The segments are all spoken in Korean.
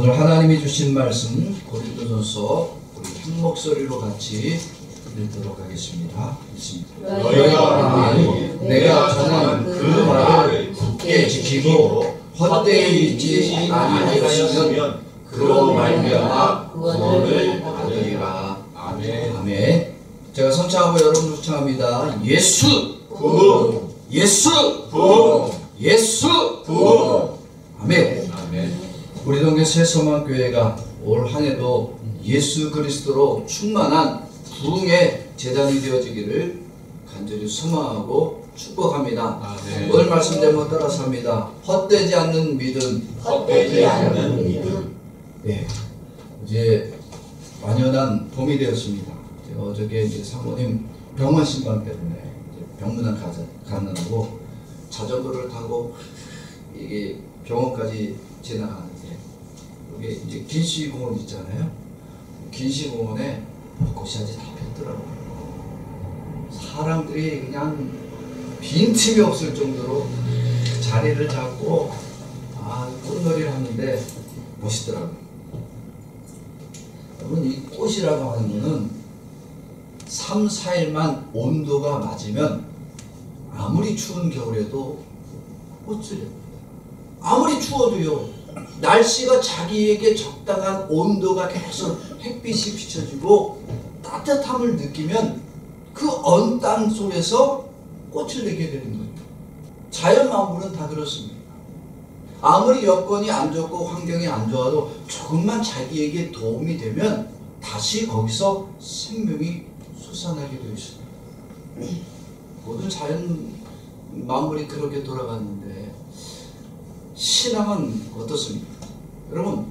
오늘 하나님이 주신 말씀 고린도전서 우리 한 목소리로 같이 읽도록 하겠습니다. 너희가 만일 내가 전한 그 말을 굳게 지키고 헛되이 믿지 아니하였으면 그로 말미암아 구원을 받으리라. 아멘. 아멘. 제가 선창하고 여러분 초청합니다. 예수 부흥, 예수 부흥, 예수 부흥. 아멘. 아멘. 우리 동네 새소망교회가 올 한해도 예수 그리스도로 충만한 부흥의 재단이 되어지기를 간절히 소망하고 축복합니다. 아멘. 오늘 말씀 제목 따라서 합니다. 헛되지 않는 믿음. 헛되지 않는 믿음. 네, 이제 완연한 봄이 되었습니다. 제가 어저께 이제 사모님 병원 신방 때문에 병문안 가느라고 자전거를 타고 이게 병원까지 지나가는데 여기 이제 긴시공원 있잖아요. 긴시공원에 벚꽃이 아직 다 폈더라고요. 사람들이 그냥 빈틈이 없을 정도로 자리를 잡고 꽃놀이를 하는데 멋있더라고요. 여러분, 이 꽃이라고 하는 거는 3, 4일만 온도가 맞으면 아무리 추운 겨울에도 꽃을 냅니다. 아무리 추워도요, 날씨가 자기에게 적당한 온도가 계속 햇빛이 비춰지고 따뜻함을 느끼면 그 언 땅 속에서 꽃을 내게 되는 거예요. 자연 만물은 다 그렇습니다. 아무리 여건이 안 좋고 환경이 안 좋아도 조금만 자기에게 도움이 되면 다시 거기서 생명이 솟아나게 되어 있습니다. 모든 자연 만물이 그렇게 돌아갔는데 신앙은 어떻습니까? 여러분,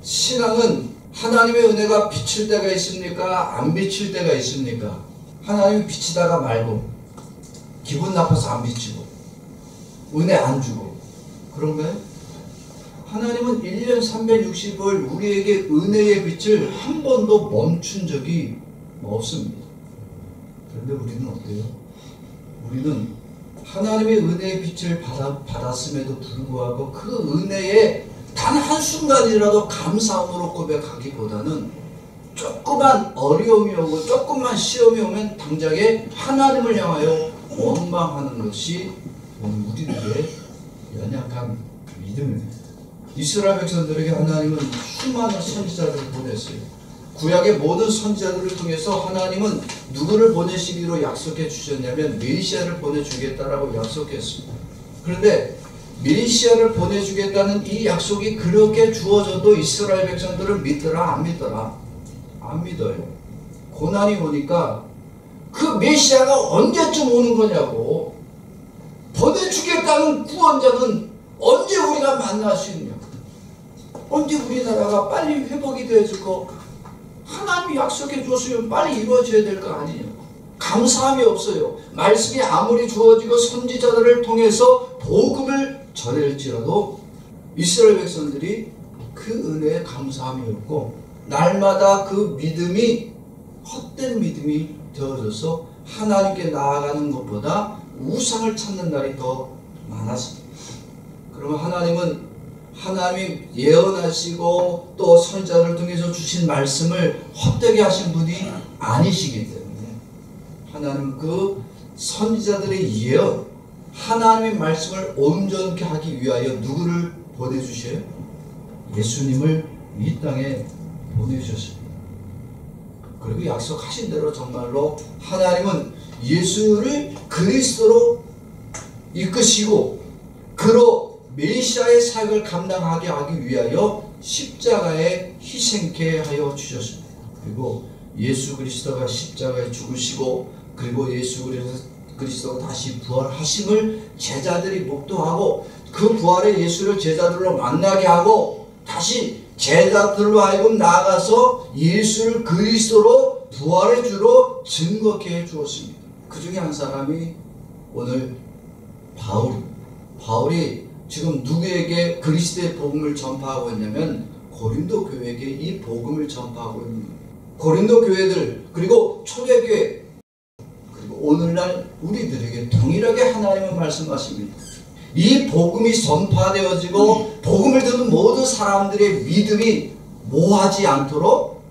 신앙은 하나님의 은혜가 비칠 때가 있습니까? 안 비칠 때가 있습니까? 하나님이 비치다가 말고 기분 나빠서 안 비치고 은혜 안 주고 그런가요? 하나님은 1년 360일 우리에게 은혜의 빛을 한 번도 멈춘 적이 없습니다. 그런데 우리는 어때요? 우리는 하나님의 은혜의 빛을 받았음에도 불구하고 그 은혜에 단 한순간이라도 감사함으로 고백하기보다는 조그만 어려움이 오고 조그만 시험이 오면 당장에 하나님을 향하여 원망하는 것이 우리들의 연약한 믿음입니다. 이스라엘 백성들에게 하나님은 수많은 선지자들을 보냈어요. 구약의 모든 선지자들을 통해서 하나님은 누구를 보내시기로 약속해 주셨냐면 메시아를 보내주겠다라고 약속했습니다. 그런데 메시아를 보내주겠다는 이 약속이 그렇게 주어져도 이스라엘 백성들은 믿더라 안 믿더라? 안 믿어요. 고난이 오니까 그 메시아가 언제쯤 오는 거냐고, 보내주겠다는 구원자는 언제 우리가 만날 수 있냐, 언제 우리나라가 빨리 회복이 되어질 거, 하나님이 약속해 줬으면 빨리 이루어져야 될 거 아니냐고. 감사함이 없어요. 말씀이 아무리 주어지고 선지자들을 통해서 복음을 전할지라도 이스라엘 백성들이 그 은혜에 감사함이 없고 날마다 그 믿음이 헛된 믿음이 되어져서 하나님께 나아가는 것보다 우상을 찾는 날이 더 많았습니다. 그러면 하나님은 하나님이 예언하시고 또 선지자를 통해서 주신 말씀을 헛되게 하신 분이 아니시기 때문에 하나님은 그 선지자들의 예언, 하나님의 말씀을 온전케 하기 위하여 누구를 보내주셔요? 예수님을 이 땅에 보내주셨습니다. 그리고 약속하신 대로 정말로 하나님은 예수를 그리스도로 이끄시고 그로 메시아의 사역을 감당하게 하기 위하여 십자가에 희생케 하여 주셨습니다. 그리고 예수 그리스도가 십자가에 죽으시고 그리고 예수 그리스도가 다시 부활하심을 제자들이 목도하고 그 부활의 예수를 제자들로 만나게 하고 다시 제자들로 하여금 나아가서 예수를 그리스도로 부활의 주로 증거케 해 주었습니다. 그 중에 한 사람이 오늘 바울입니다. 바울이 지금 누구에게 그리스도의 복음을 전파하고 있냐면 고린도 교회에게 이 복음을 전파하고 있는 거예요. 고린도 교회들 그리고 초대교회 그리고 오늘날 우리들에게 동일하게 하나님은 말씀하십니다. 이 복음이 전파되어지고 복음을 듣는 모든 사람들의 믿음이 뭐하지 않도록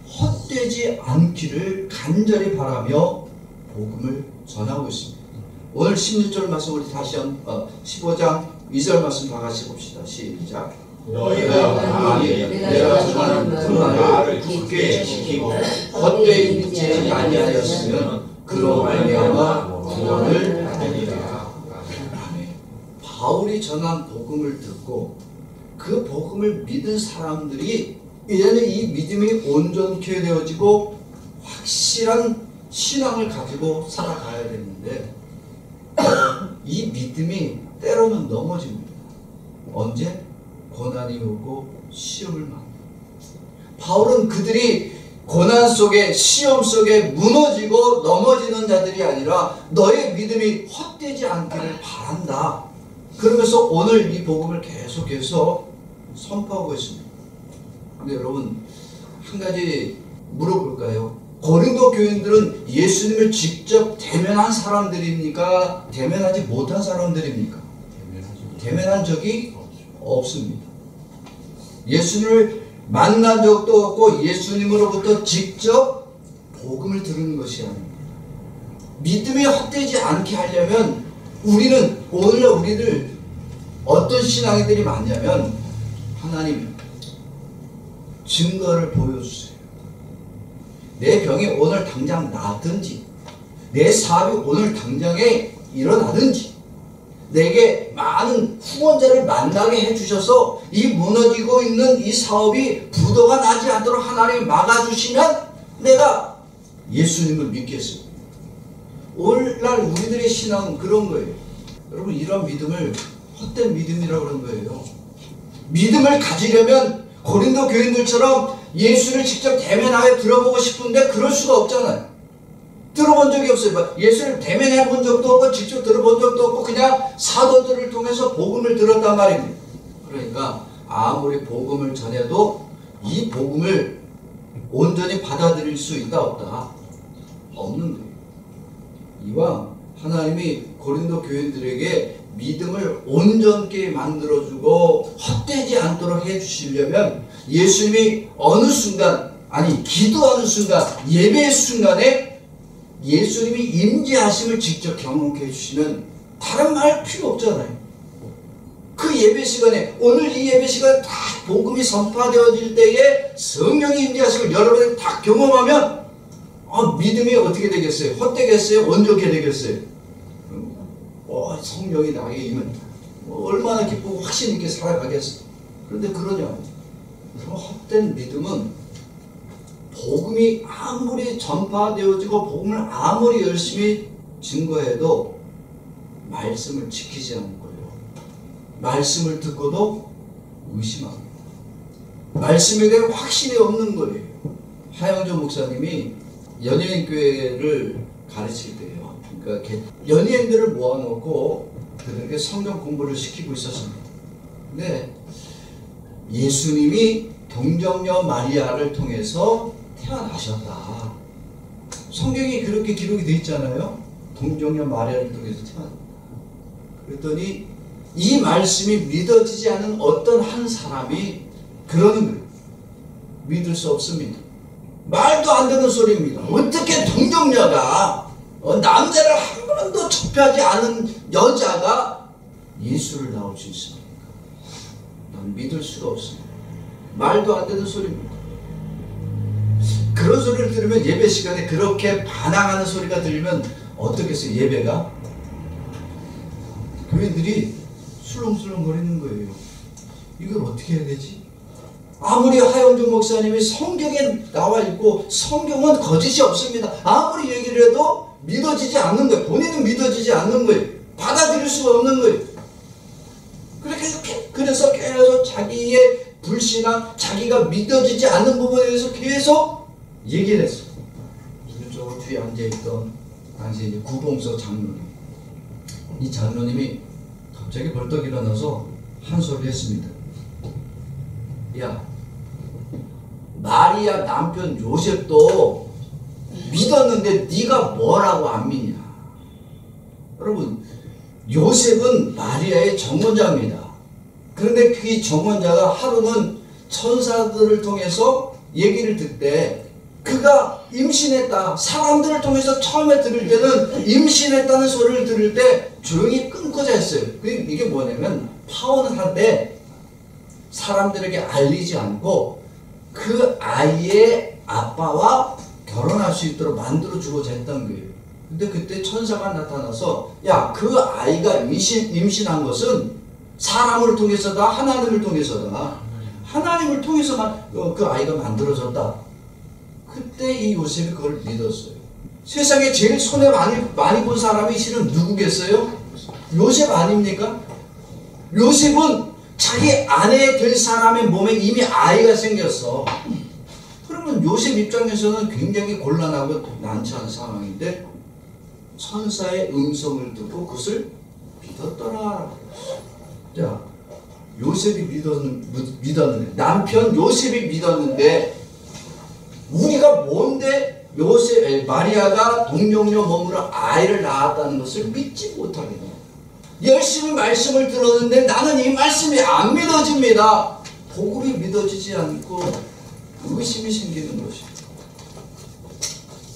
헛되지 않기를 간절히 바라며 복음을 전하고 있습니다. 오늘 16절 말씀 우리 다시 15장 2절 말씀 다 같이 봅시다. 시작. 너희가 만일 내가 전하는 그 말을 굳게 지키고 헛되이 믿지 아니하였으면 그로 말미암아 구원을 받으리라. 바울이 전한 복음을 듣고 그 복음을 믿은 사람들이 이제는 이 믿음이 온전케 되어지고 확실한 신앙을 가지고 살아가야 되는데 이 믿음이 때로는 넘어집니다. 언제? 고난이 오고 시험을 만나. 바울은 그들이 고난 속에 시험 속에 무너지고 넘어지는 자들이 아니라 너의 믿음이 헛되지 않기를 바란다. 그러면서 오늘 이 복음을 계속해서 선포하고 있습니다. 근데 여러분 한 가지 물어볼까요? 고린도 교인들은 예수님을 직접 대면한 사람들입니까? 대면하지 못한 사람들입니까? 대면한 적이 없습니다. 예수님을 만난 적도 없고 예수님으로부터 직접 복음을 들은 것이 아닙니다. 믿음이 헛되지 않게 하려면 우리는 오늘날 우리들 어떤 신앙인들이 많냐면 하나님 증거를 보여주세요. 내 병이 오늘 당장 낫든지 내 사업이 오늘 당장에 일어나든지 내게 많은 후원자를 만나게 해주셔서 이 무너지고 있는 이 사업이 부도가 나지 않도록 하나님이 막아주시면 내가 예수님을 믿겠습니다. 오늘날 우리들의 신앙은 그런 거예요. 여러분 이런 믿음을 헛된 믿음이라고 그런 거예요. 믿음을 가지려면 고린도 교인들처럼 예수를 직접 대면하게 들어보고 싶은데 그럴 수가 없잖아요. 들어본 적이 없어요. 예수를 대면해 본 적도 없고 직접 들어본 적도 없고 그냥 사도들을 통해서 복음을 들었단 말입니다. 그러니까 아무리 복음을 전해도 이 복음을 온전히 받아들일 수 있다 없다? 없는 거예요. 이왕 하나님이 고린도 교인들에게 믿음을 온전케 만들어주고 헛되지 않도록 해주시려면 예수님이 어느 순간 아니 기도하는 순간 예배의 순간에 예수님이 임재하심을 직접 경험케 해주시면 다른 말 필요 없잖아요. 그 예배 시간에 오늘 이 예배 시간에 다 복음이 선포되어질 때에 성령의 임재하심을 여러분이 다 경험하면 믿음이 어떻게 되겠어요? 헛되겠어요? 온전케 되겠어요? 성령이 나에게 임하면 얼마나 기쁘고 확신 있게 살아가겠어요? 그런데 그러냐? 헛된 믿음은 복음이 아무리 전파되어지고 복음을 아무리 열심히 증거해도 말씀을 지키지 않는 거예요. 말씀을 듣고도 의심합니다. 말씀에 대한 확신이 없는 거예요. 하영조 목사님이 연예인교회를 가르칠 때요. 그러니까 연예인들을 모아놓고 그들에게 성경 공부를 시키고 있었습니다. 근데 예수님이 동정녀 마리아를 통해서 태어나셨다. 성경이 그렇게 기록이 되어 있잖아요. 동정녀 마리아를 통해서 태어났다. 그랬더니 이 말씀이 믿어지지 않은 어떤 한 사람이 그러는 거예요. 믿을 수 없습니다. 말도 안 되는 소리입니다. 어떻게 동정녀가 남자를 한 번도 접하지 않은 여자가 예수를 낳을 수 있습니까? 난 믿을 수가 없습니다. 말도 안 되는 소리입니다. 그런 소리를 들으면 예배 시간에 그렇게 반항하는 소리가 들리면 어떻겠어요? 예배가? 교인들이 술렁술렁 거리는 거예요. 이걸 어떻게 해야 되지? 아무리 하영준 목사님이 성경에 나와 있고 성경은 거짓이 없습니다. 아무리 얘기를 해도 믿어지지 않는 거예요. 본인은 믿어지지 않는 거예요. 받아들일 수가 없는 거예요. 그래서 계속 자기의 불신앙, 자기가 믿어지지 않는 부분에 대해서 계속 얘기를 했어요. 저 뒤에 앉아있던 당시 이제 구봉서 장로님. 이 장로님이 갑자기 벌떡 일어나서 한 소리 했습니다. 야, 마리아 남편 요셉도 믿었는데 네가 뭐라고 안 믿냐? 여러분, 요셉은 마리아의 정혼자입니다. 그런데 그 정혼자가 하루는 천사들을 통해서 얘기를 듣되 그가 임신했다. 사람들을 통해서 처음에 들을 때는 임신했다는 소리를 들을 때 조용히 끊고자 했어요. 이게 뭐냐면 파혼을 한데 사람들에게 알리지 않고 그 아이의 아빠와 결혼할 수 있도록 만들어주고자 했던 거예요. 근데 그때 천사가 나타나서 야, 그 아이가 임신한 것은 사람을 통해서다, 하나님을 통해서다. 하나님을 통해서만 그 아이가 만들어졌다. 그때 이 요셉이 그걸 믿었어요. 세상에 제일 손해 많이 본 사람이 실은 누구겠어요? 요셉 아닙니까? 요셉은 자기 아내 될 사람의 몸에 이미 아이가 생겼어. 그러면 요셉 입장에서는 굉장히 곤란하고 난처한 상황인데 천사의 음성을 듣고 그것을 믿었더라. 자, 요셉이 믿었는데, 남편 요셉이 믿었는데 우리가 뭔데 마리아가 동정녀 몸으로 아이를 낳았다는 것을 믿지 못하게 돼요. 열심히 말씀을 들었는데 나는 이 말씀이 안 믿어집니다. 복음이 믿어지지 않고 의심이 생기는 것입니다.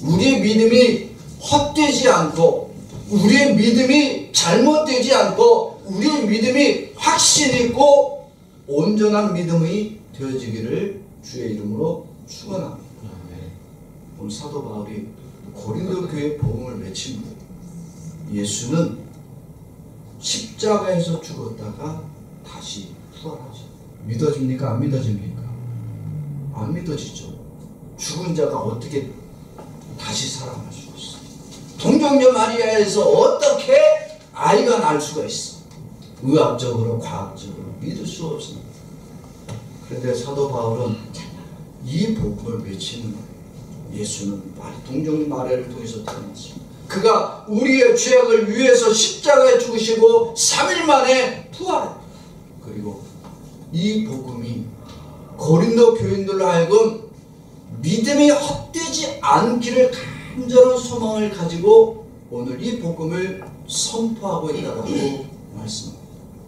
우리의 믿음이 헛되지 않고 우리의 믿음이 잘못되지 않고 우리의 믿음이 확신 있고 온전한 믿음이 되어지기를 주의 이름으로 축원합니다. 오늘 사도 바울이 고린도 교회 복음을 외칩니다. 예수는 십자가에서 죽었다가 다시 부활하죠. 믿어집니까? 안 믿어집니까? 안 믿어지죠. 죽은 자가 어떻게 다시 살아날 수가 있어? 동정녀 마리아에서 어떻게 아이가 날 수가 있어? 의학적으로 과학적으로 믿을 수 없습니다. 그런데 사도 바울은 이 복음을 외치는 거예요. 예수는 동정녀 마리아를 통해서 태어났습니다. 그가 우리의 죄악을 위해서 십자가에 죽으시고 3일 만에 부활했다. 그리고 이 복음이 고린도 교인들로 하여금 믿음이 헛되지 않기를 간절한 소망을 가지고 오늘 이 복음을 선포하고 있다고 말씀합니다.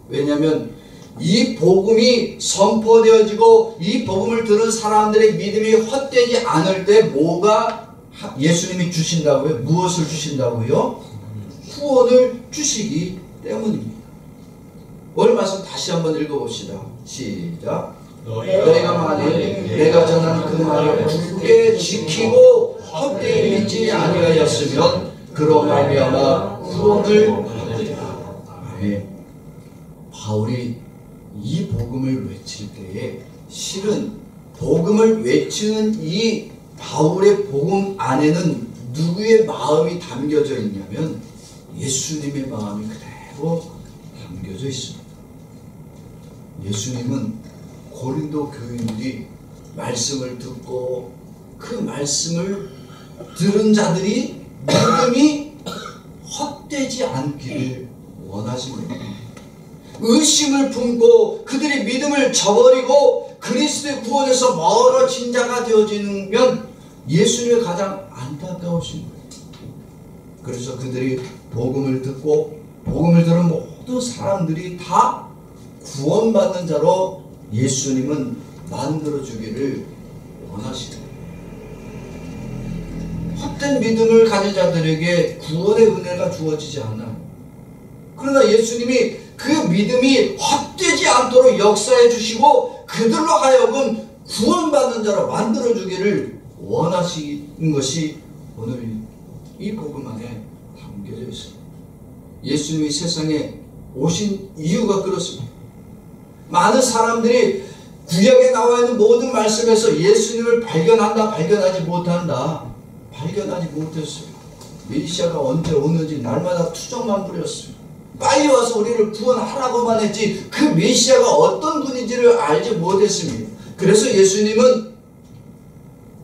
왜냐하면 이 복음이 선포되어지고 이 복음을 들은 사람들의 믿음이 헛되지 않을 때 뭐가 예수님이 주신다고요? 무엇을 주신다고요? 후원을 주시기 때문입니다. 오늘 말씀 다시 한번 읽어봅시다. 시작. 너희가 만일 내가 전한 그 말을 굳게 지키고 헛되이 믿지 아니하였으면 그로 말미암아 후원을 받으리라. 바울이 이 복음을 외칠 때에 실은 복음을 외치는 이 바울의 복음 안에는 누구의 마음이 담겨져 있냐면 예수님의 마음이 그대로 담겨져 있습니다. 예수님은 고린도 교인들이 말씀을 듣고 그 말씀을 들은 자들이 믿음이 헛되지 않기를 원하십니다. 의심을 품고 그들이 믿음을 저버리고 그리스도의 구원에서 멀어진 자가 되어지면 예수님이 가장 안타까우신 거예요. 그래서 그들이 복음을 듣고 복음을 들은 모든 사람들이 다 구원받는 자로 예수님은 만들어주기를 원하시는 거예요. 헛된 믿음을 가진 자들에게 구원의 은혜가 주어지지 않아요. 그러나 예수님이 그 믿음이 헛되지 않도록 역사해 주시고 그들로 하여금 구원받는 자로 만들어주기를 원하시는 것이 오늘 이 복음 안에 담겨져 있습니다. 예수님이 세상에 오신 이유가 그렇습니다. 많은 사람들이 구약에 나와 있는 모든 말씀에서 예수님을 발견하지 못한다. 발견하지 못했어요. 메시아가 언제 오는지 날마다 투정만 부렸어요. 빨리 와서 우리를 구원하라고만 했지 그 메시아가 어떤 분인지를 알지 못했습니다. 그래서 예수님은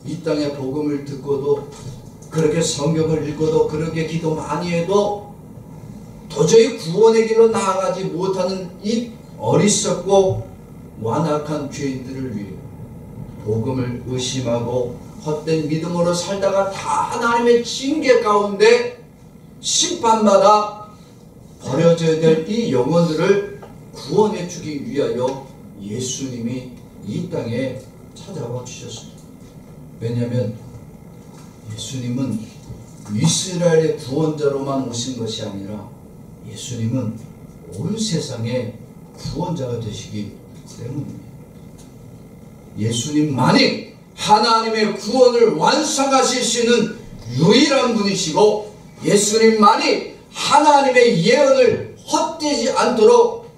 이 땅에 복음을 듣고도 그렇게 성경을 읽어도 그렇게 기도 많이 해도 도저히 구원의 길로 나아가지 못하는 이 어리석고 완악한 죄인들을 위해 복음을 의심하고 헛된 믿음으로 살다가 다 하나님의 징계 가운데 심판받아 버려져야 될 이 영혼들을 구원해 주기 위하여 예수님이 이 땅에 찾아와 주셨습니다. 왜냐하면 예수님은 이스라엘의 구원자로만 오신 것이 아니라 예수님은 온 세상의 구원자가 되시기 때문입니다. 예수님만이 하나님의 구원을 완성하실 수 있는 유일한 분이시고 예수님만이 하나님의 예언을 헛되지 않도록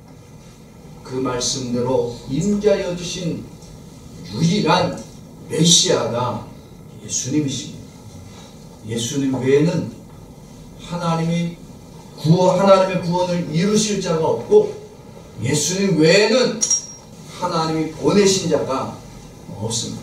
그 말씀대로 임자여 주신 유일한 메시아가 예수님이십니다. 예수님 외에는 하나님의 구원을 이루실 자가 없고 예수님 외에는 하나님이 보내신 자가 없습니다.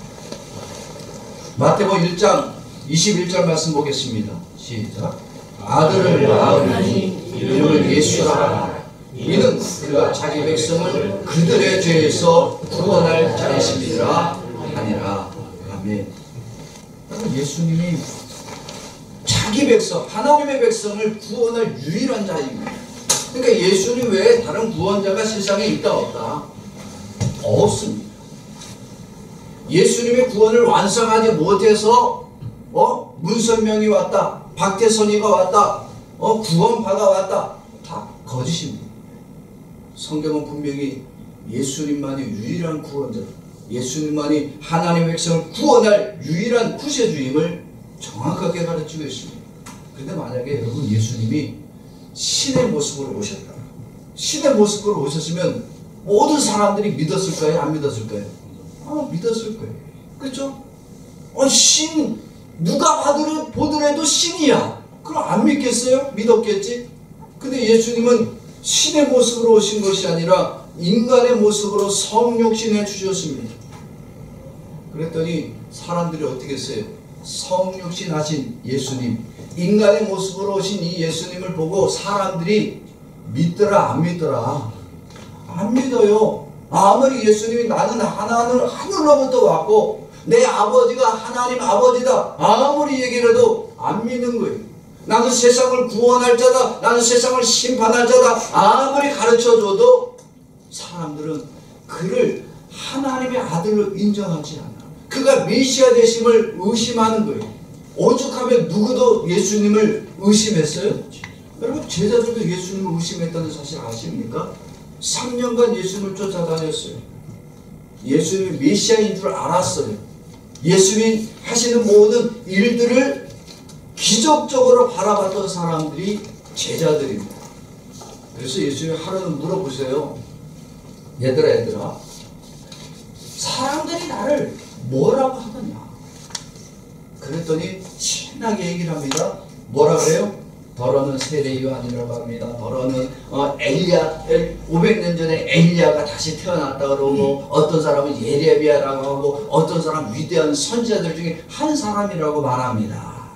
마태복음 1장 21절 말씀 보겠습니다. 시작. 아들을 낳으니 이름을 예수라 하라. 이는 그가 자기 백성을 그들의 죄에서 구원할 자이심이라 하니라. 아멘. 예수님이 자기 백성, 하나님의 백성을 구원할 유일한 자입니다. 그러니까 예수님 외에 다른 구원자가 세상에 있다 없다? 없습니다. 예수님의 구원을 완성하지 못해서 문선명이 왔다, 박대선이가 왔다, 구원파가 왔다, 다 거짓입니다. 성경은 분명히 예수님만이 유일한 구원자, 예수님만이 하나님의 백성을 구원할 유일한 구세주임을 정확하게 가르치고 있습니다. 그런데 만약에 여러분 예수님이 신의 모습으로 오셨다, 신의 모습으로 오셨으면 모든 사람들이 믿었을까요? 안 믿었을까요? 믿었을 거예요. 그렇죠? 신, 누가 보더라도 신이야. 그럼 안 믿겠어요? 믿었겠지? 근데 예수님은 신의 모습으로 오신 것이 아니라 인간의 모습으로 성육신해 주셨습니다. 그랬더니 사람들이 어떻게 했어요? 성육신 하신 예수님, 인간의 모습으로 오신 이 예수님을 보고 사람들이 믿더라 안 믿더라? 안 믿어요. 아무리 예수님이 나는 하늘로부터 왔고 내 아버지가 하나님 아버지다 아무리 얘기를 해도 안 믿는 거예요. 나는 세상을 구원할 자다, 나는 세상을 심판할 자다 아무리 가르쳐줘도 사람들은 그를 하나님의 아들로 인정하지 않아. 그가 메시아 되심을 의심하는 거예요. 오죽하면 누구도 예수님을 의심했어요? 여러분 제자들도 예수님을 의심했다는 사실 아십니까? 3년간 예수님을 쫓아다녔어요. 예수님이 메시아인 줄 알았어요. 예수님이 하시는 모든 일들을 기적적으로 바라봤던 사람들이 제자들입니다. 그래서 예수님이 하루는 물어보세요. 얘들아 사람들이 나를 뭐라고 하느냐? 그랬더니 신나게 얘기를 합니다. 뭐라 그래요? 더러는 세례 요한이라고 합니다. 더러는 엘리야, 500년 전에 엘리야가 다시 태어났다 그러고 어떤 사람은 예레미야라고 하고 어떤 사람은 위대한 선지자들 중에 한 사람이라고 말합니다.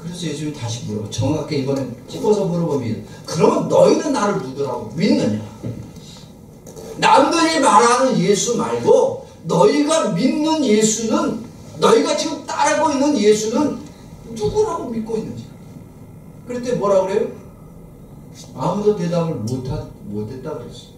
그래서 예수님이 다시 물어봐. 정확하게 이번엔 찝어서 물어봅니다. 그러면 너희는 나를 누구라고 믿느냐? 남들이 말하는 예수 말고 너희가 믿는 예수는, 너희가 지금 따르고 있는 예수는 누구라고 믿고 있는지. 그랬더니 뭐라 그래요? 아무도 대답을 못했다 그랬어요.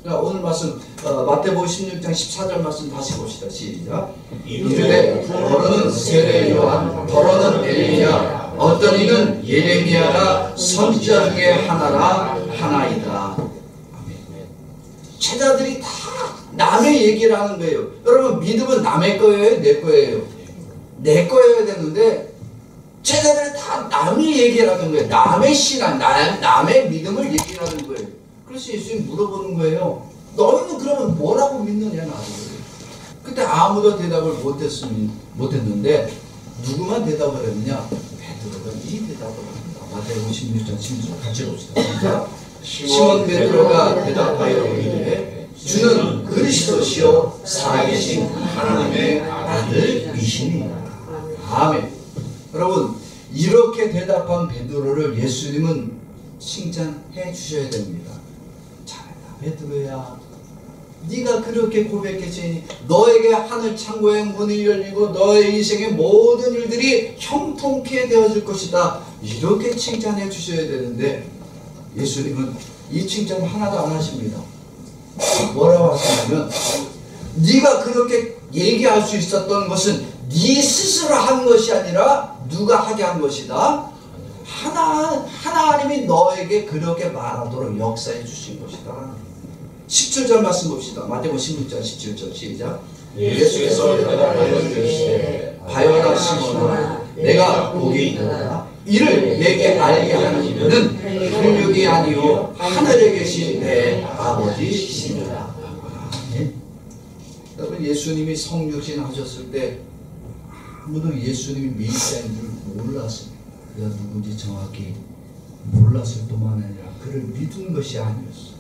그러니까 오늘 말씀 마태복음 16장 14절 말씀 다시 봅시다. 시작. 이르되 더러는 세례 요한, 더러는 엘리야, 어떤 이는 예레미야라 선지자 중에 하나이다. 제자들이 다 남의 얘기를 하는 거예요. 여러분 믿음은 남의 거예요? 내 거예요? 내 거여야 되는데 제자들이 다 남의 얘기를 하는 거예요. 남의 신앙, 남의 믿음을 얘기를 하는 거예요. 그래서 예수님이 물어보는 거예요. 너희는 그러면 뭐라고 믿느냐 나를. 그때 아무도 대답을 못했는데 누구만 대답을 했느냐? 베드로가 이 대답을 합니다. 마태복음 16장 16절 같이 봅시다. 시몬 베드로가 대답하여 이르되 주는 그리스도시요 살아계신 하나님의 아들이시니라. 아멘. 여러분 이렇게 대답한 베드로를 예수님은 칭찬해 주셔야 됩니다. 잘했다 베드로야, 네가 그렇게 고백했으니 너에게 하늘 창고의 문이 열리고 너의 인생의 모든 일들이 형통케 되어질 것이다. 이렇게 칭찬해 주셔야 되는데 예수님은 이 칭찬 하나도 안 하십니다. 뭐라고 하시냐면 네가 그렇게 얘기할 수 있었던 것은 네 스스로 한 것이 아니라 누가 하게 한 것이다. 하나님이 너에게 그렇게 말하도록 역사해 주신 것이다. 17절 말씀 봅시다. 마태복음 16장 17절 시작. 예수께서 알려주시되 바요나 시몬아 내가 복이 있다. 이를 내게 알게 하는 이는 혈육이 아니요 하늘에 계신 내 아버지시니라. 여러분, 예수님이 성육신 하셨을 때 아무도 예수님이 메시아인 줄 몰랐습니다. 그가 누군지 정확히 몰랐을 뿐만 아니라 그를 믿은 것이 아니었어요.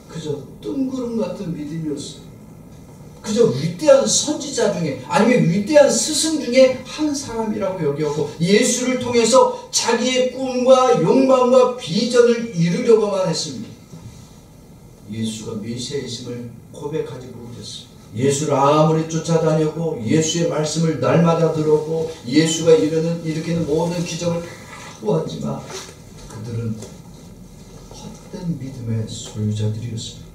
그저 뜬구름 같은 믿음이었어요. 그저 위대한 선지자 중에 아니면 위대한 스승 중에 한 사람이라고 여겼고 예수를 통해서 자기의 꿈과 욕망과 비전을 이루려고만 했습니다. 예수가 메시아이심을 고백하지 못했어요. 예수를 아무리 쫓아다녔고 예수의 말씀을 날마다 들었고 예수가 일으키는 모든 기적을 다 보았지만 그들은 헛된 믿음의 소유자들이었습니다.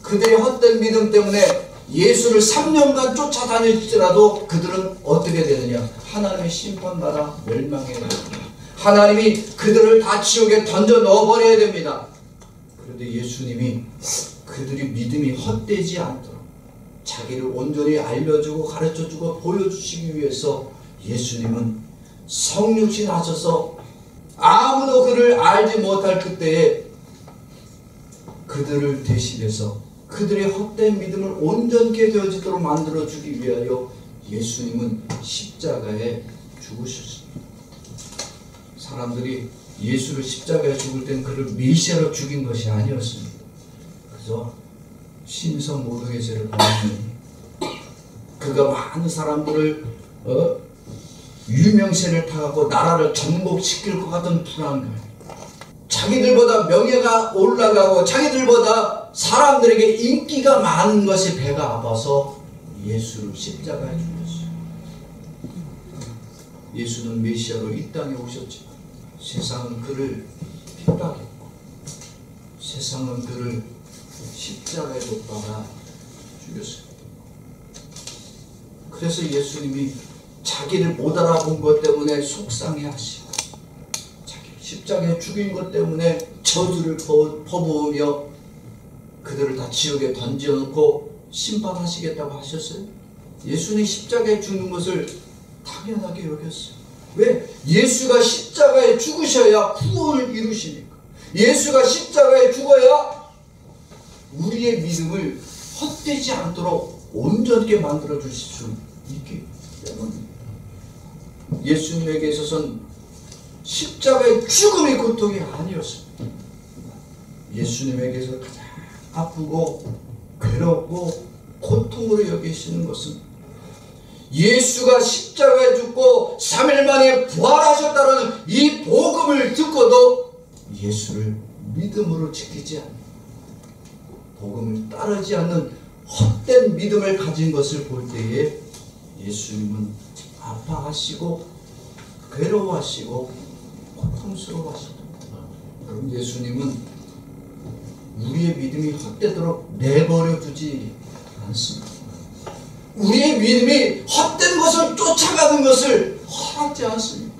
그들의 헛된 믿음 때문에 예수를 3년간 쫓아다닐지라도 그들은 어떻게 되느냐? 하나님의 심판받아 멸망해야 됩니다. 하나님이 그들을 다 지옥에 던져 넣어버려야 됩니다. 그런데 예수님이 그들이 믿음이 헛되지 않도록 자기를 온전히 알려주고 가르쳐주고 보여주시기 위해서 예수님은 성육신 하셔서 아무도 그를 알지 못할 그때에 그들을 대신해서 그들의 헛된 믿음을 온전케 되어지도록 만들어주기 위하여 예수님은 십자가에 죽으셨습니다. 사람들이 예수를 십자가에 죽을 땐 그를 메시아로 죽인 것이 아니었습니다. 그저 신성모독의 죄를 받으니 그가 많은 사람들을 유명세를 타고 나라를 정복시킬 것 같은 불안감, 자기들보다 명예가 올라가고 자기들보다 사람들에게 인기가 많은 것이 배가 아파서 예수를 십자가에 죽였어요. 예수는 메시아로 이 땅에 오셨지만 세상은 그를 핍박했고 세상은 그를 십자가에 못 박아 죽였어요. 그래서 예수님이 자기를 못 알아본 것 때문에 속상해하시고 십자가에 죽인 것 때문에 저주를 퍼부으며 그들을 다 지옥에 던져놓고 심판하시겠다고 하셨어요. 예수님이 십자가에 죽는 것을 당연하게 여겼어요. 왜? 예수가 십자가에 죽으셔야 구원을 이루시니까. 예수가 십자가에 죽어야 우리의 믿음을 헛되지 않도록 온전하게 만들어 주실 수 있기 때문입니다. 예수님에게 있어서는 십자가의 죽음이 고통이 아니었습니다. 예수님에게서 가장 아프고 괴롭고 고통으로 여기시는 것은 예수가 십자가에 죽고 3일 만에 부활하셨다는 이 복음을 듣고도 예수를 믿음으로 지키지 않는, 복음을 따르지 않는 헛된 믿음을 가진 것을 볼 때에 예수님은 아파하시고 괴로워하시고 고통스러워하십니다. 그럼 예수님은 우리의 믿음이 헛되도록 내버려 두지 않습니다. 우리의 믿음이 헛된 것을 쫓아가는 것을 허락지 않습니다.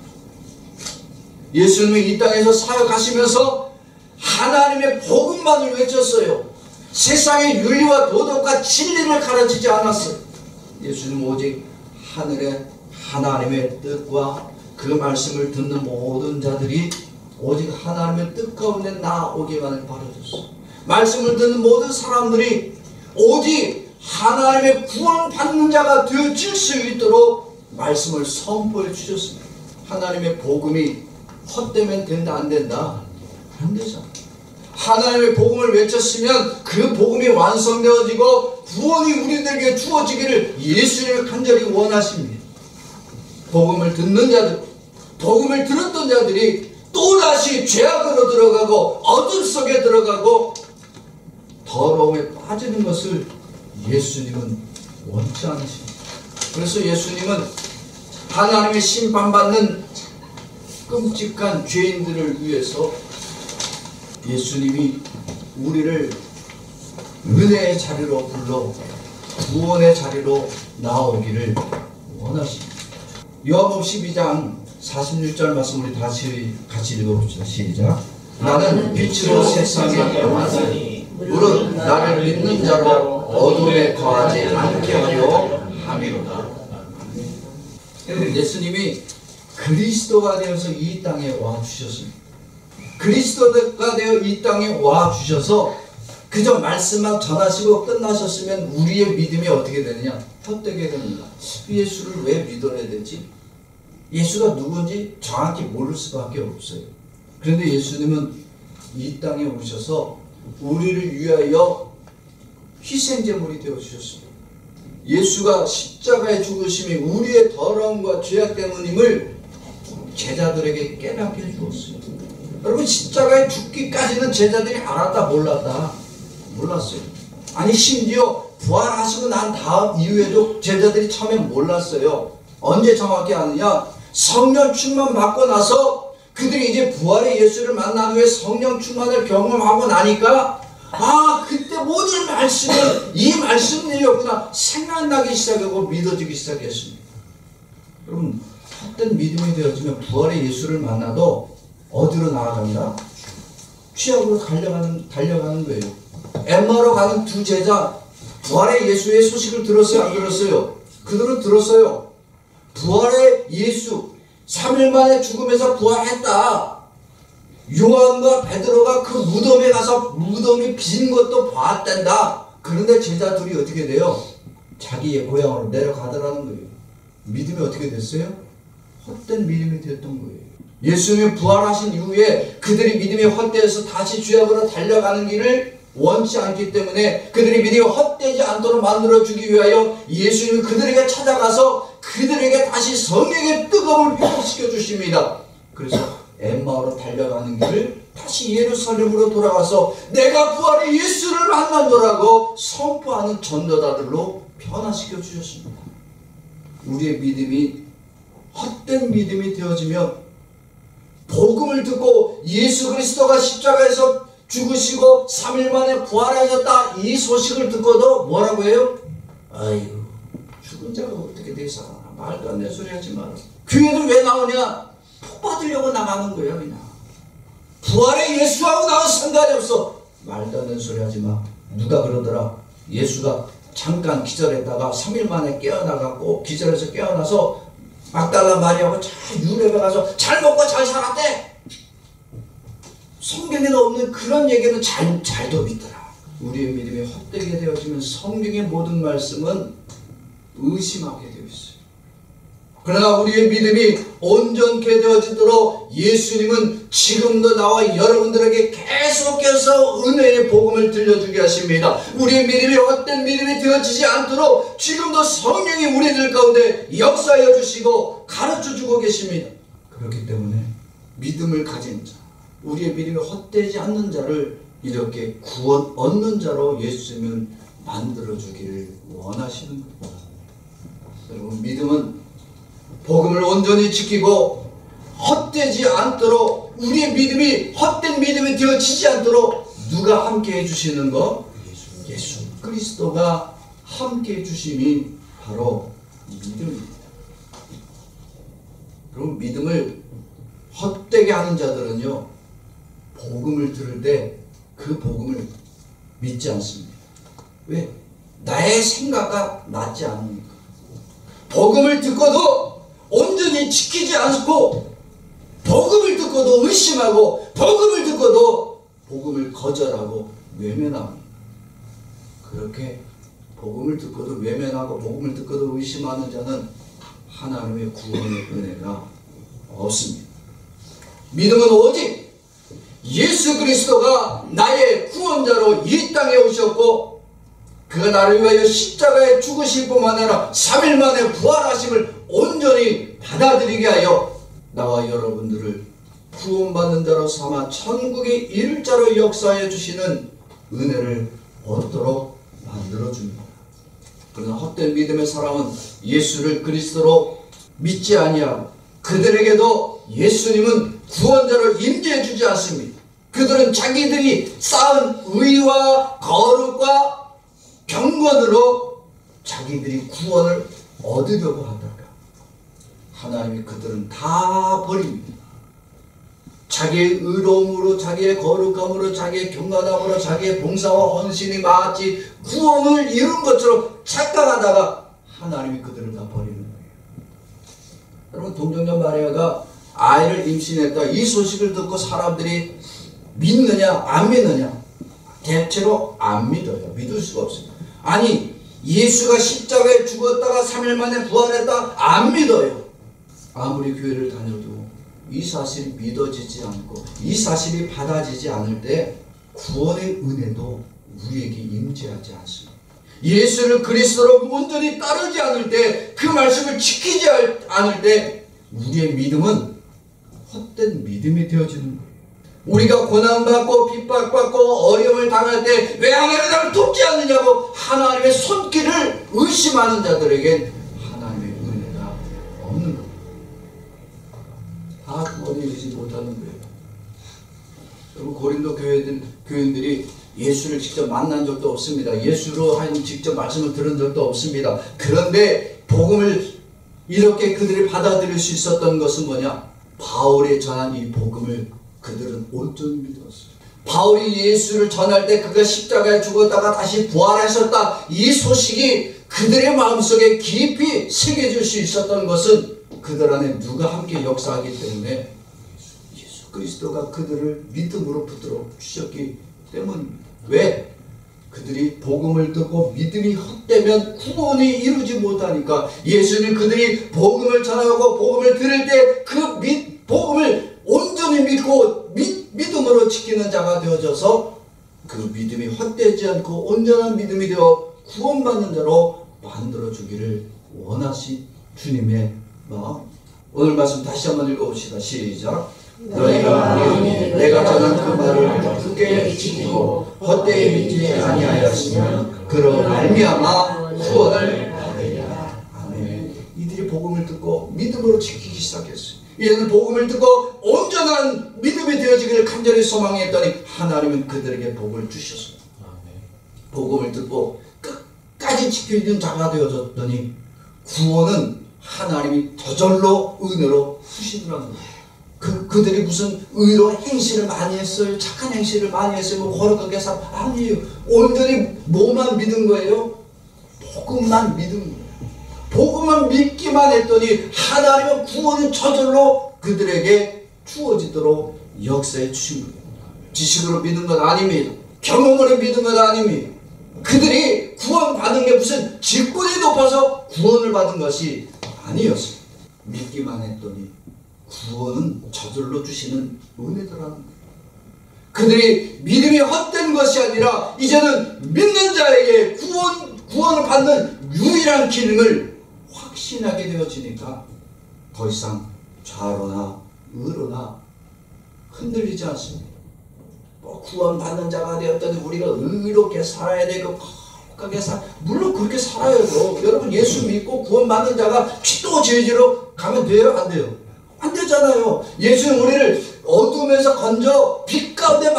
예수님이 이 땅에서 사역하시면서 하나님의 복음만을 외쳤어요. 세상의 윤리와 도덕과 진리를 가르치지 않았어요. 예수님은 오직 하늘의 하나님의 뜻과 그 말씀을 듣는 모든 자들이 오직 하나님의 뜻 가운데 나오기만을 바라셨어요. 말씀을 듣는 모든 사람들이 오직 하나님의 구원받는 자가 되어질 수 있도록 말씀을 선포해 주셨습니다. 하나님의 복음이 헛되면 된다 안 된다? 안 되잖아. 하나님의 복음을 외쳤으면 그 복음이 완성되어지고 구원이 우리들에게 주어지기를 예수님을 간절히 원하십니다. 복음을 듣는 자들, 복음을 들었던 자들이 또다시 죄악으로 들어가고 어둠 속에 들어가고 더러움에 빠지는 것을 예수님은 원치 않으십니다. 그래서 예수님은 하나님의 심판받는 끔찍한 죄인들을 위해서 예수님이 우리를 은혜의 자리로 불러 구원의 자리로 나오기를 원하십니다. 요한복음 12장 46절 말씀 우리 다시 같이 읽어봅시다. 시작. 나는 빛으로 세상에 왔으니 물은 나를 믿는 자로 어둠에 거하지 않게 하려 함이로다. 예수님이 그리스도가 되어서 이 땅에 와 주셨습니다. 그리스도가 되어 이 땅에 와 주셔서 그저 말씀만 전하시고 끝나셨으면 우리의 믿음이 어떻게 되느냐? 헛되게 됩니다. 예수를 왜 믿어야 되지? 예수가 누군지 정확히 모를 수밖에 없어요. 그런데 예수님은 이 땅에 오셔서 우리를 위하여 희생제물이 되어 주셨습니다. 예수가 십자가에 죽으심이 우리의 더러움과 죄악 때문임을 제자들에게 깨닫게 해주었어요. 여러분, 십자가에 죽기까지는 제자들이 알았다 몰랐다? 몰랐어요. 아니, 심지어 부활하시고 난 다음 이후에도 제자들이 처음엔 몰랐어요. 언제 정확히 아느냐? 성령 충만 받고 나서 그들이 이제 부활의 예수를 만난 후에 성령 충만을 경험하고 나니까 그때 모든 말씀이 이 말씀이었구나 생각나기 시작하고 믿어지기 시작했습니다. 여러분, 헛된 믿음이 되어지면 부활의 예수를 만나도 어디로 나아간다? 취업으로 달려가는 거예요. 엠마오로 가는 두 제자, 부활의 예수의 소식을 들었어요? 안 들었어요? 그들은 들었어요. 부활의 예수, 3일 만에 죽음에서 부활했다. 요한과 베드로가 그 무덤에 가서 무덤이 빈 것도 봤단다. 그런데 제자들이 어떻게 돼요? 자기의 고향으로 내려가더라는 거예요. 믿음이 어떻게 됐어요? 헛된 믿음이 됐던 거예요. 예수님이 부활하신 이후에 그들이 믿음이 헛되어서 다시 죄악으로 달려가는 길을 원치 않기 때문에 그들이 믿음이 헛되지 않도록 만들어주기 위하여 예수님이 그들에게 찾아가서 그들에게 다시 성령의 뜨거움을 회복시켜 주십니다. 그래서 엠마오로 달려가는 길을 다시 예루살렘으로 돌아가서 내가 부활의 예수를 만난다라고 선포하는 전도자들로 변화시켜 주셨습니다. 우리의 믿음이 헛된 믿음이 되어지면 복음을 듣고 예수 그리스도가 십자가에서 죽으시고 3일 만에 부활하셨다 이 소식을 듣고도 뭐라고 해요? 아이고, 죽은 자가 어떻게 돼 살아나? 말도 안 되는 소리 하지 마라. 교회는 왜 나오냐? 복 받으려고 나가는 거야. 그냥 부활의 예수하고 나와 상관이 없어. 말도 안 되는 소리 하지 마. 누가 그러더라? 예수가 잠깐 기절했다가 3일 만에 깨어나갖고 기절해서 깨어나서 막달라 마리아하고 잘 유럽에 가서 잘 먹고 잘 살았대. 성경에는 없는 그런 얘기는 잘도 믿더라. 우리의 믿음이 헛되게 되어지면 성경의 모든 말씀은 의심하게 되어 있어요. 그러나 우리의 믿음이 온전케 되어지도록 예수님은 지금도 나와 여러분들에게 계속해서 은혜의 복음을 들려주게 하십니다. 우리의 믿음이 헛된 믿음이 되어지지 않도록 지금도 성령이 우리들 가운데 역사하여 주시고 가르쳐주고 계십니다. 그렇기 때문에 믿음을 가진 자, 우리의 믿음이 헛되지 않는 자를 이렇게 구원 얻는 자로 예수님은 만들어주기를 원하시는 겁니다. 여러분, 믿음은 복음을 온전히 지키고 헛되지 않도록 우리의 믿음이 헛된 믿음이 되어지지 않도록 누가 함께 해주시는 것? 예수 그리스도가 함께 해주심이 바로 믿음입니다. 그럼 믿음을 헛되게 하는 자들은요, 복음을 들을 때 그 복음을 믿지 않습니다. 왜? 나의 생각과 맞지 않으니까. 복음을 듣고도 온전히 지키지 않고, 복음을 듣고도 의심하고, 복음을 듣고도 복음을 거절하고 외면하고, 그렇게 복음을 듣고도 외면하고 복음을 듣고도 의심하는 자는 하나님의 구원의 은혜가 없습니다. 믿음은 오직 예수 그리스도가 나의 구원자로 이 땅에 오셨고 그가 나를 위하여 십자가에 죽으실 뿐만 아니라 3일 만에 부활하심을 온전히 받아들이게 하여 나와 여러분들을 구원받는 자로 삼아 천국에 이를 자로 역사해 주시는 은혜를 얻도록 만들어줍니다. 그러나 헛된 믿음의 사람은 예수를 그리스도로 믿지 아니하고 그들에게도 예수님은 구원자로 임재해 주지 않습니다. 그들은 자기들이 쌓은 의와 거룩과 경건으로 자기들이 구원을 얻으려고 하다가 하나님이 그들은 다 버립니다. 자기의 의로움으로, 자기의 거룩함으로, 자기의 경건함으로, 자기의 봉사와 헌신이 마치 구원을 이룬 것처럼 착각하다가 하나님이 그들을 다 버리는 거예요. 여러분, 동정녀 마리아가 아이를 임신했다, 이 소식을 듣고 사람들이 믿느냐 안 믿느냐? 대체로 안 믿어요. 믿을 수가 없어요. 아니, 예수가 십자가에 죽었다가 3일 만에 부활했다? 안 믿어요. 아무리 교회를 다녀도 이 사실이 믿어지지 않고 이 사실이 받아지지 않을 때 구원의 은혜도 우리에게 임재하지 않습니다. 예수를 그리스도로 온전히 따르지 않을 때, 그 말씀을 지키지 않을 때 우리의 믿음은 헛된 믿음이 되어지는 거예요. 우리가 고난받고 핍박받고 어려움을 당할 때 왜 하나님이 나를 돕지 않느냐고 하나님의 손길을 의심하는 자들에게 하나님의 은혜가 없는 거예요. 다 구원이 이루지 못하는 거예요. 여러분, 고린도 교인들이 예수를 직접 만난 적도 없습니다. 예수로 하여금 직접 말씀을 들은 적도 없습니다. 그런데 복음을 이렇게 그들이 받아들일 수 있었던 것은 뭐냐? 바울이 전한 이 복음을 그들은 온전히 믿었어요. 바울이 예수를 전할 때 그가 십자가에 죽었다가 다시 부활하셨다, 이 소식이 그들의 마음속에 깊이 새겨질 수 있었던 것은 그들 안에 누가 함께 역사하기 때문에 예수 그리스도가 그들을 믿음으로 붙들어 주셨기 때문입니다. 왜? 그들이 복음을 듣고 믿음이 헛되면 구원이 이루지 못하니까 예수님 그들이 복음을 전하고 복음을 들을 때 그 복음을 온전히 믿고 믿음으로 지키는 자가 되어져서 그 믿음이 헛되지 않고 온전한 믿음이 되어 구원받는 자로 만들어주기를 원하신 주님의 마음. 오늘 말씀 다시 한번 읽어봅시다. 시작. 너희가 만일 내가 전한 그 말을 굳게 지키고 헛되이 믿지 아니하였으면 그로 말미암아 구원을 받으리라. 아멘. 이들이 복음을 듣고 믿음으로 지키기 시작했어요. 이제는 복음을 듣고 온전한 믿음이 되어지기를 간절히 소망했더니 하나님은 그들에게 복을 주셨습니다. 복음을 듣고 끝까지 지켜있는 자가 되어졌더니 구원은 하나님이 저절로 은혜로 주시더라는 거예요. 그들이 무슨 의로 행실을 많이 했어요? 착한 행실을 많이 했어요? 뭐 거룩하게 아니에요. 온전히 뭐만 믿은 거예요? 복음만 믿은 거예요. 복음만 믿기만 했더니 하나님의 구원은 저절로 그들에게 주어지도록 역사해 주신 거예요. 지식으로 믿은 건 아닙니다. 경험으로 믿은 건 아닙니다. 그들이 구원받은 게 무슨 직분이 높아서 구원을 받은 것이 아니었어요. 믿기만 했더니 구원은 저절로 주시는 은혜더라는 거예요. 그들이 믿음이 헛된 것이 아니라 이제는 믿는 자에게 구원을 받는 유일한 기능을 확신하게 되어지니까 더 이상 좌로나 의로나 흔들리지 않습니다. 뭐 구원받는 자가 되었더니 우리가 의롭게 살아야 되고 거룩하게 물론 그렇게 살아야죠. 여러분, 예수 믿고 구원받는 자가 또 죄지로 가면 돼요? 안 돼요? 안 되잖아요. 예수는 우리를 어둠에서 건져 빛 가운데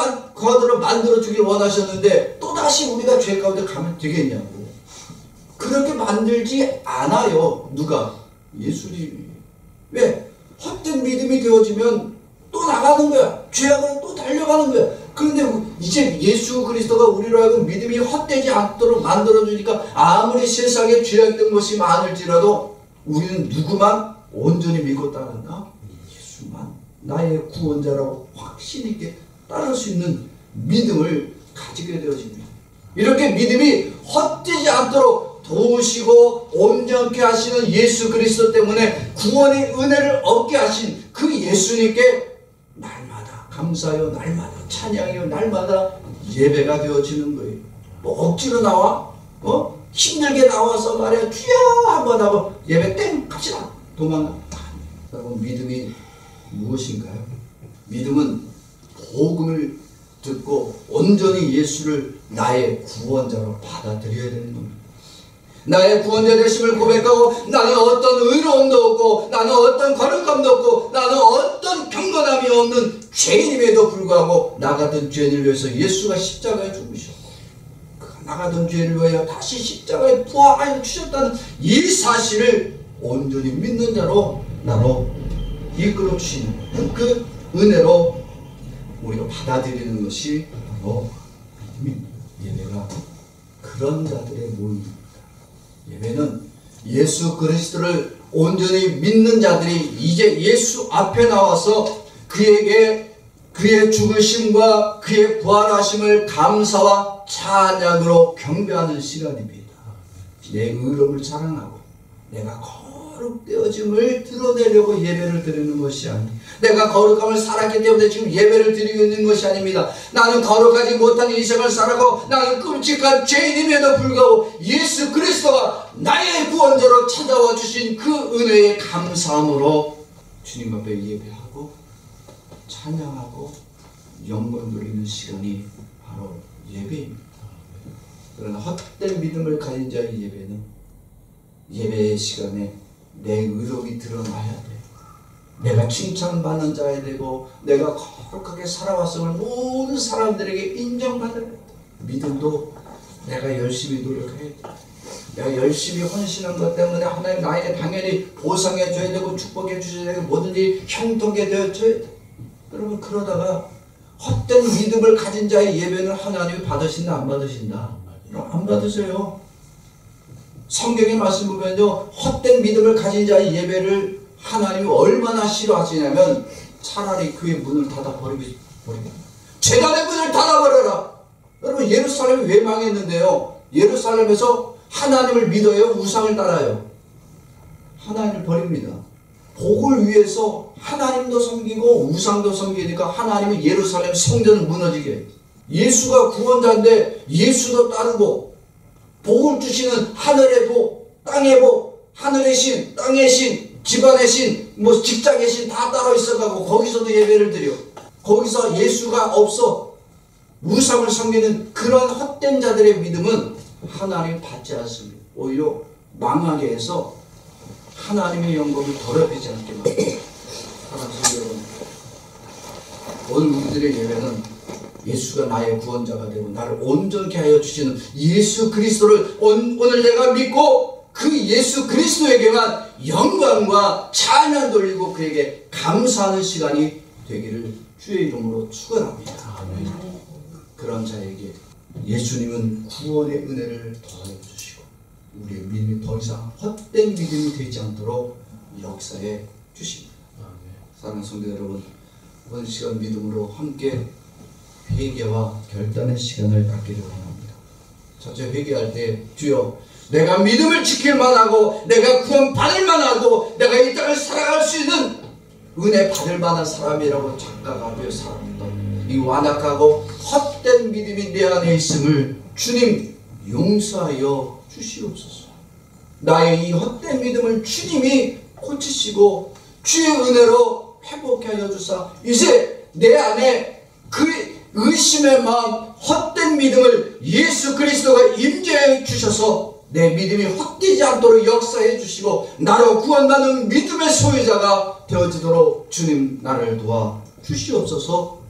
만들어주길 원하셨는데 또다시 우리가 죄 가운데 가면 되겠냐고. 그렇게 만들지 않아요. 누가? 예수님이. 왜? 헛된 믿음이 되어지면 또 나가는 거야. 죄악으로 또 달려가는 거야. 그런데 이제 예수 그리스도가 우리로 하여금 믿음이 헛되지 않도록 만들어주니까 아무리 세상에 죄악된 것이 많을지라도 우리는 누구만 온전히 믿고 따른다? 예수만 나의 구원자라고 확신 있게 따를 수 있는 믿음을 가지게 되어집니다. 이렇게 믿음이 헛되지 않도록 도우시고 온전케 하시는 예수 그리스도 때문에 구원의 은혜를 얻게 하신 그 예수님께 날마다 감사하여 날마다 찬양하여 날마다 예배가 되어지는 거예요. 뭐 억지로 나와? 힘들게 나와서 말이야 주여 한번 하고 예배 땡 갑시다 도망가. 여러분, 믿음이 무엇인가요? 믿음은 복음을 듣고 온전히 예수를 나의 구원자로 받아들여야 되는 겁니다. 나의 구원자 되심을 고백하고 나는 어떤 의로움도 없고 나는 어떤 거룩함도 없고 나는 어떤 경건함이 없는 죄인임에도 불구하고 나 같은 죄인을 위해서 예수가 십자가에 죽으셨고 나 같은 죄인을 위하여 다시 십자가에 부활하여 주셨다는 이 사실을 온전히 믿는 자로 나로 이끌어 주시는 그 은혜로 우리가 받아들이는 것이 바로 예배가 그런 자들의 모임입니다. 예배는 예수 그리스도를 온전히 믿는 자들이 이제 예수 앞에 나와서 그에게 그의 죽으심과 그의 부활하심을 감사와 찬양으로 경배하는 시간입니다. 내 의로움을 자랑하고 내가 거룩되어짐을 드러내려고 예배를 드리는 것이 아니, 내가 거룩함을 살았기 때문에 지금 예배를 드리고 있는 것이 아닙니다. 나는 거룩하지 못한 인생을 살아고 나는 끔찍한 죄인임에도 불구하고 예수 그리스도가 나의 구원자로 찾아와 주신 그 은혜에 감사함으로 주님 앞에 예배하고 찬양하고 영광 돌리는 시간이 바로 예배입니다. 그러나 헛된 믿음을 가진 자의 예배는 예배의 시간에 내 의로움이 드러나야 돼. 내가 칭찬받는 자야 되고 내가 거룩하게 살아왔음을 모든 사람들에게 인정받아야 돼. 믿음도 내가 열심히 노력해야 돼. 내가 열심히 헌신한 것 때문에 하나님 나에게 당연히 보상해 줘야 되고 축복해 주셔야 되고 뭐든지 형통하게 되어줘야 돼. 여러분 그러다가 헛된 믿음을 가진 자의 예배는 하나님이 받으신다 안 받으신다? 안 받으세요. 성경의 말씀 보면요, 헛된 믿음을 가진 자의 예배를 하나님이 얼마나 싫어하시냐면 차라리 그의 문을 닫아버리고 제단의 문을 닫아버려라. 여러분 예루살렘이 왜 망했는데요? 예루살렘에서 하나님을 믿어요? 우상을 따라요? 하나님을 버립니다. 복을 위해서 하나님도 섬기고 우상도 섬기니까 하나님이 예루살렘 성전을 무너지게 해요. 예수가 구원자인데 예수도 따르고 복을 주시는 하늘의 복, 땅의 복, 하늘의 신, 땅의 신, 집안의 신, 뭐 직장의 신 다 따로 있어가고 거기서도 예배를 드려. 거기서 예수가 없어 우상을 섬기는 그런 헛된 자들의 믿음은 하나님 받지 않습니다. 오히려 망하게 해서 하나님의 영광을 더럽히지 않게 만듭니다. 사랑하는 여러분, 오늘 우리들의 예배는 예수가 나의 구원자가 되고 나를 온전케 하여 주시는 예수 그리스도를 오늘 내가 믿고 그 예수 그리스도에게만 영광과 찬양 돌리고 그에게 감사하는 시간이 되기를 주의 이름으로 축원합니다. 그런 자에게 예수님은 구원의 은혜를 더하여 주시고 우리의 믿음이 더 이상 헛된 믿음이 되지 않도록 역사해 주십니다. 사랑하는 성도 여러분, 오늘 시간 믿음으로 함께 회개와 결단의 시간을 갖기를 원합니다. 첫째, 회개할 때 주여 내가 믿음을 지킬 만하고 내가 구원 받을 만하고 내가 이 땅을 살아갈 수 있는 은혜 받을 만한 사람이라고 착각하며 살았던 이 완악하고 헛된 믿음이 내 안에 있음을 주님 용서하여 주시옵소서. 나의 이 헛된 믿음을 주님이 고치시고 주의 은혜로 회복해 하여 주사 이제 내 안에 그 의심의 마음, 헛된 믿음을 예수 그리스도가 임재해 주셔서 내 믿음이 헛되지 않도록 역사해 주시고 나로 구원받는 믿음의 소유자가 되어지도록 주님 나를 도와 주시옵소서.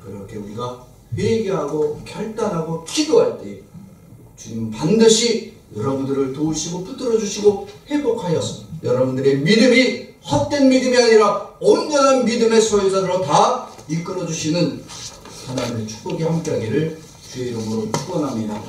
그렇게 우리가 회개하고 결단하고 기도할 때 주님 반드시 여러분들을 도우시고 붙들어 주시고 회복하여서 여러분들의 믿음이 헛된 믿음이 아니라 온전한 믿음의 소유자로 다 이끌어 주시는 하나님의 축복이 함께하기를 주의 이름으로 축원합니다.